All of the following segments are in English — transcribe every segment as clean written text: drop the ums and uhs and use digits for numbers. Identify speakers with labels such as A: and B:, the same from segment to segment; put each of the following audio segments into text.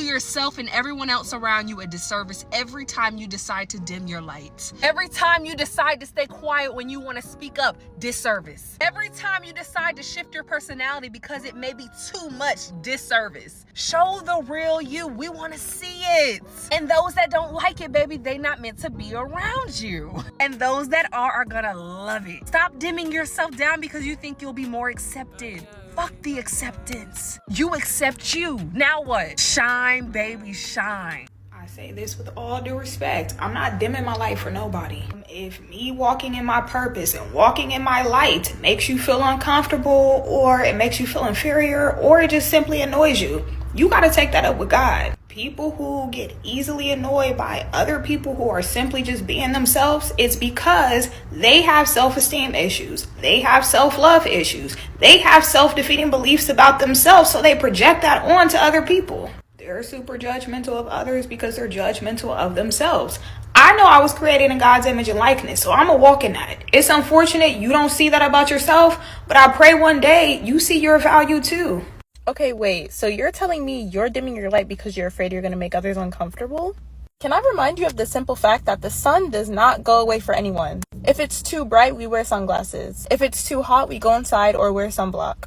A: yourself and everyone else around you a disservice every time you decide to dim your lights. Every time you decide to stay quiet when you want to speak up, disservice. Every time you decide to shift your personality because it may be too much, disservice. Show the real you. We want to see it. And those that don't like it, baby, they not meant to be around you. And those that are gonna love it. Stop dimming yourself down because you think you'll be more accepted. Fuck the acceptance. You accept you. Now what? Shine, baby, shine.
B: I say this with all due respect. I'm not dimming my light for nobody. If me walking in my purpose and walking in my light makes you feel uncomfortable, or it makes you feel inferior, or it just simply annoys you, you got to take that up with God. People who get easily annoyed by other people who are simply just being themselves, it's because they have self-esteem issues. They have self-love issues. They have self-defeating beliefs about themselves, so they project that onto other people. They're super judgmental of others because they're judgmental of themselves. I know I was created in God's image and likeness, so I'm going to walk in that. It's unfortunate you don't see that about yourself, but I pray one day you see your value too.
C: Okay, wait, so you're telling me you're dimming your light because you're afraid you're going to make others uncomfortable? Can I remind you of the simple fact that the sun does not go away for anyone? If it's too bright, we wear sunglasses. If it's too hot, we go inside or wear sunblock.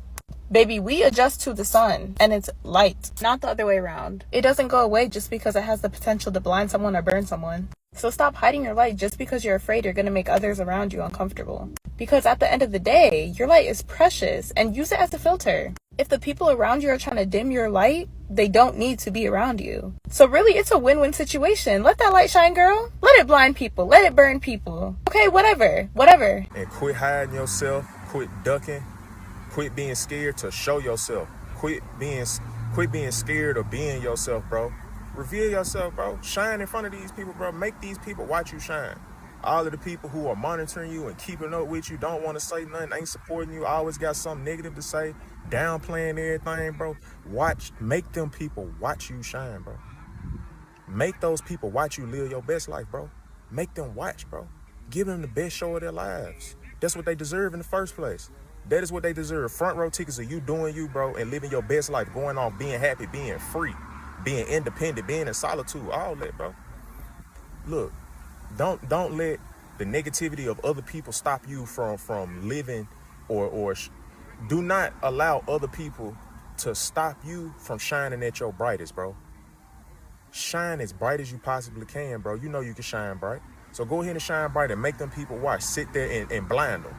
C: Baby, we adjust to the sun and it's light, not the other way around. It doesn't go away just because it has the potential to blind someone or burn someone. So stop hiding your light just because you're afraid you're going to make others around you uncomfortable. Because at the end of the day, your light is precious and use it as a filter. If the people around you are trying to dim your light, they don't need to be around you. So really, it's a win-win situation. Let that light shine, girl. Let it blind people. Let it burn people. Okay, whatever.
D: And quit hiding yourself. Quit ducking. Quit being scared to show yourself. Quit being scared of being yourself, bro. Reveal yourself, bro. Shine in front of these people, bro. Make these people watch you shine. All of the people who are monitoring you and keeping up with you, don't want to say nothing, ain't supporting you, always got something negative to say, downplaying everything, bro. Make them people watch you shine, bro. Make those people watch you live your best life, bro. Make them watch, bro. Give them the best show of their lives. That's what they deserve in the first place. That is what they deserve. Front row tickets of you doing you, bro, and living your best life, going on, being happy, being free, being independent, being in solitude, all that, bro. Look, don't let the negativity of other people stop you from living, or do not allow other people to stop you from shining at your brightest, bro. Shine as bright as you possibly can, bro. You know you can shine bright. So go ahead and shine bright and make them people watch. Sit there and blind them.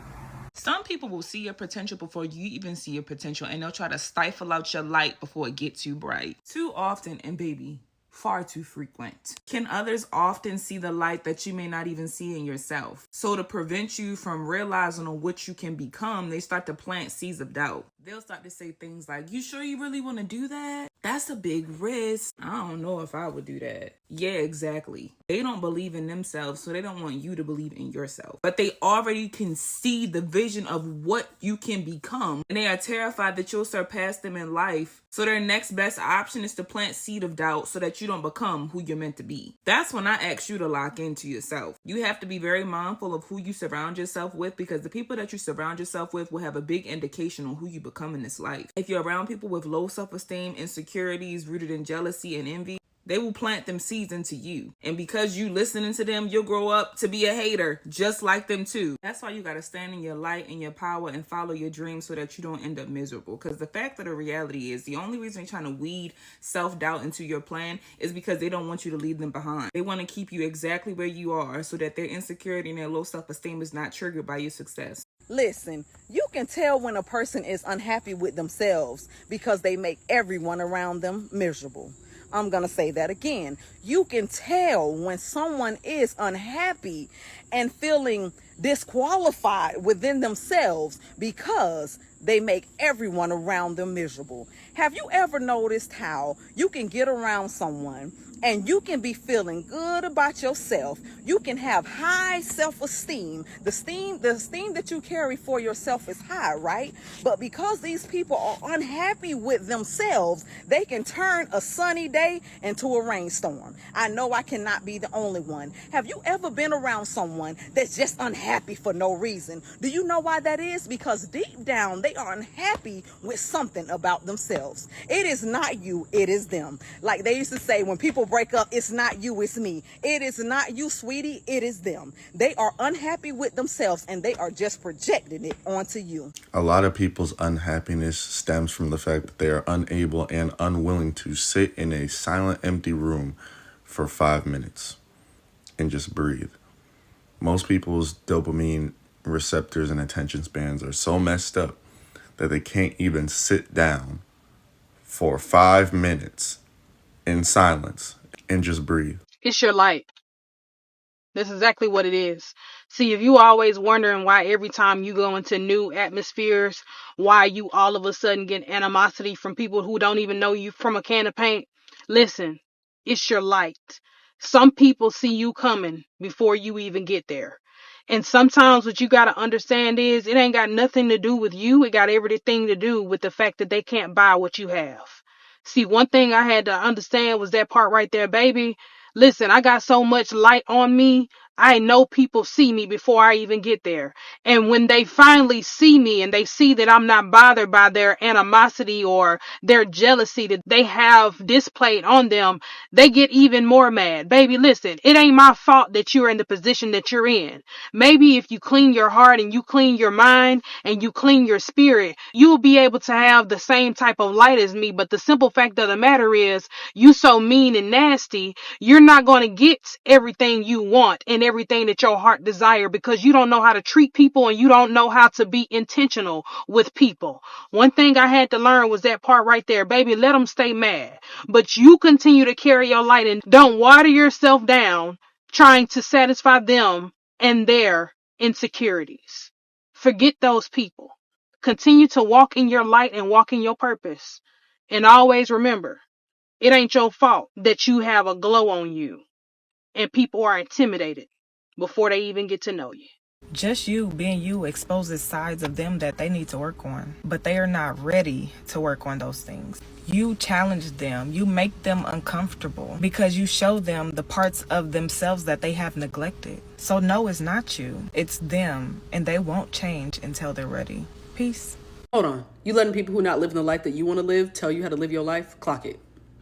E: Some people will see your potential before you even see your potential, and they'll try to stifle out your light before it gets too bright. Too often, and baby, far too frequent, can others often see the light that you may not even see in yourself. So to prevent you from realizing on what you can become, they start to plant seeds of doubt. They'll start to say things like, you sure you really want to do that? That's a big risk. I don't know if I would do that. Yeah, exactly. They don't believe in themselves, so they don't want you to believe in yourself. But they already can see the vision of what you can become, and they are terrified that you'll surpass them in life. So their next best option is to plant seed of doubt so that you don't become who you're meant to be. That's when I ask you to lock into yourself. You have to be very mindful of who you surround yourself with, because the people that you surround yourself with will have a big indication on who you become in this life. If you're around people with low self-esteem, insecurities rooted in jealousy and envy, they will plant them seeds into you. And because you listening to them, you'll grow up to be a hater just like them too. That's why you got to stand in your light and your power and follow your dreams so that you don't end up miserable. Because the fact of the reality is, the only reason they're trying to weed self-doubt into your plan is because they don't want you to leave them behind. They want to keep you exactly where you are so that their insecurity and their low self-esteem is not triggered by your success.
F: Listen, you can tell when a person is unhappy with themselves because they make everyone around them miserable. I'm going to say that again. You can tell when someone is unhappy and feeling disqualified within themselves because they make everyone around them miserable. Have you ever noticed how you can get around someone and you can be feeling good about yourself? You can have high self-esteem. The esteem that you carry for yourself is high, right? But because these people are unhappy with themselves, they can turn a sunny day into a rainstorm. I know I cannot be the only one. Have you ever been around someone that's just unhappy for no reason? Do you know why that is? Because deep down, they they are unhappy with something about themselves. It is not you, it is them. Like they used to say, when people break up, it's not you, it's me. It is not you, sweetie, it is them. They are unhappy with themselves and they are just projecting it onto you.
G: A lot of people's unhappiness stems from the fact that they are unable and unwilling to sit in a silent, empty room for 5 minutes and just breathe. Most people's dopamine receptors and attention spans are so messed up that they can't even sit down for 5 minutes in silence and just breathe.
A: It's your light. That's exactly what it is. See, if you always wondering why every time you go into new atmospheres, why you all of a sudden get animosity from people who don't even know you from a can of paint, listen, it's your light. Some people see you coming before you even get there. And sometimes what you got to understand is it ain't got nothing to do with you. It got everything to do with the fact that they can't buy what you have. See, one thing I had to understand was that part right there, baby. Listen, I got so much light on me. I know people see me before I even get there. And when they finally see me and they see that I'm not bothered by their animosity or their jealousy that they have displayed on them, they get even more mad. Baby, listen, it ain't my fault that you're in the position that you're in. Maybe if you clean your heart and you clean your mind and you clean your spirit, you'll be able to have the same type of light as me. But the simple fact of the matter is, you so mean and nasty, you're not going to get everything you want and everything that your heart desire because you don't know how to treat people and you don't know how to be intentional with people. One thing I had to learn was that part right there, baby. Let them stay mad, but you continue to carry your light and don't water yourself down trying to satisfy them and their insecurities. Forget those people. Continue to walk in your light and walk in your purpose. And always remember, it ain't your fault that you have a glow on you and people are intimidated before they even get to know you.
H: Just you being you exposes sides of them that they need to work on, but they are not ready to work on those things. You challenge them, you make them uncomfortable because you show them the parts of themselves that they have neglected. So no, it's not you, it's them, and they won't change until they're ready. Peace.
I: Hold on. You letting people who not living the life that you want to live tell you how to live your life? Clock it.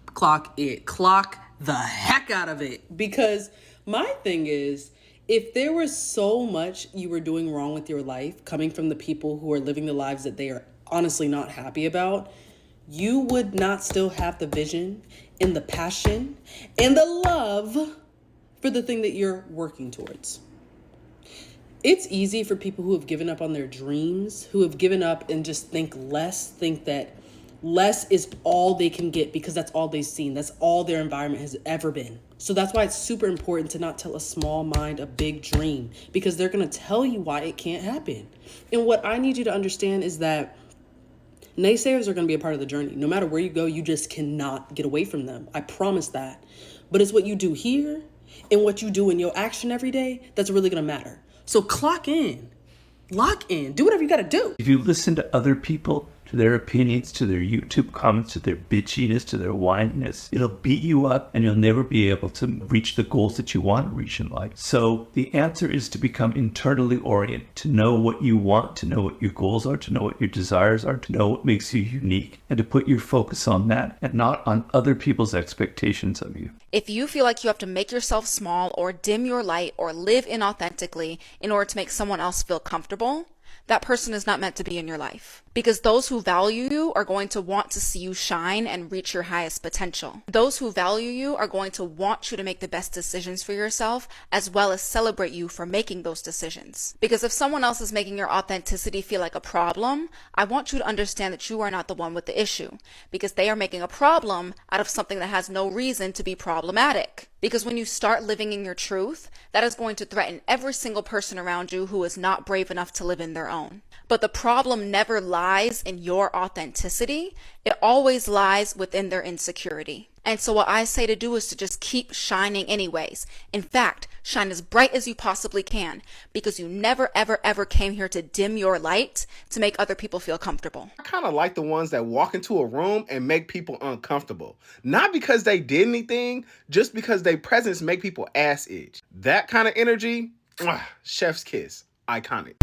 I: Clock it. Clock the heck out of it. Because my thing is, if there was so much you were doing wrong with your life coming from the people who are living the lives that they are honestly not happy about, you would not still have the vision and the passion and the love for the thing that you're working towards. It's easy for people who have given up on their dreams, who have given up and just think that less is all they can get because that's all they've seen. That's all their environment has ever been. So that's why it's super important to not tell a small mind a big dream, because they're going to tell you why it can't happen. And what I need you to understand is that naysayers are going to be a part of the journey. No matter where you go, you just cannot get away from them. I promise that. But it's what you do here and what you do in your action every day that's really going to matter. So clock in, lock in, do whatever you got to do.
J: If you listen to other people, to their opinions, to their YouTube comments, to their bitchiness, to their whininess, it'll beat you up and you'll never be able to reach the goals that you want to reach in life. So the answer is to become internally oriented, to know what you want, to know what your goals are, to know what your desires are, to know what makes you unique, and to put your focus on that and not on other people's expectations of you.
K: If you feel like you have to make yourself small or dim your light or live inauthentically in order to make someone else feel comfortable, that person is not meant to be in your life. Because those who value you are going to want to see you shine and reach your highest potential. Those who value you are going to want you to make the best decisions for yourself, as well as celebrate you for making those decisions. Because if someone else is making your authenticity feel like a problem, I want you to understand that you are not the one with the issue, because they are making a problem out of something that has no reason to be problematic. Because when you start living in your truth, that is going to threaten every single person around you who is not brave enough to live in their own. But the problem never lies in your authenticity. It always lies within their insecurity. And so what I say to do is to just keep shining anyways. In fact, shine as bright as you possibly can, because you never, ever, ever came here to dim your light to make other people feel comfortable.
L: I kind of like the ones that walk into a room and make people uncomfortable. Not because they did anything, just because their presence make people ass itch. That kind of energy, chef's kiss, iconic.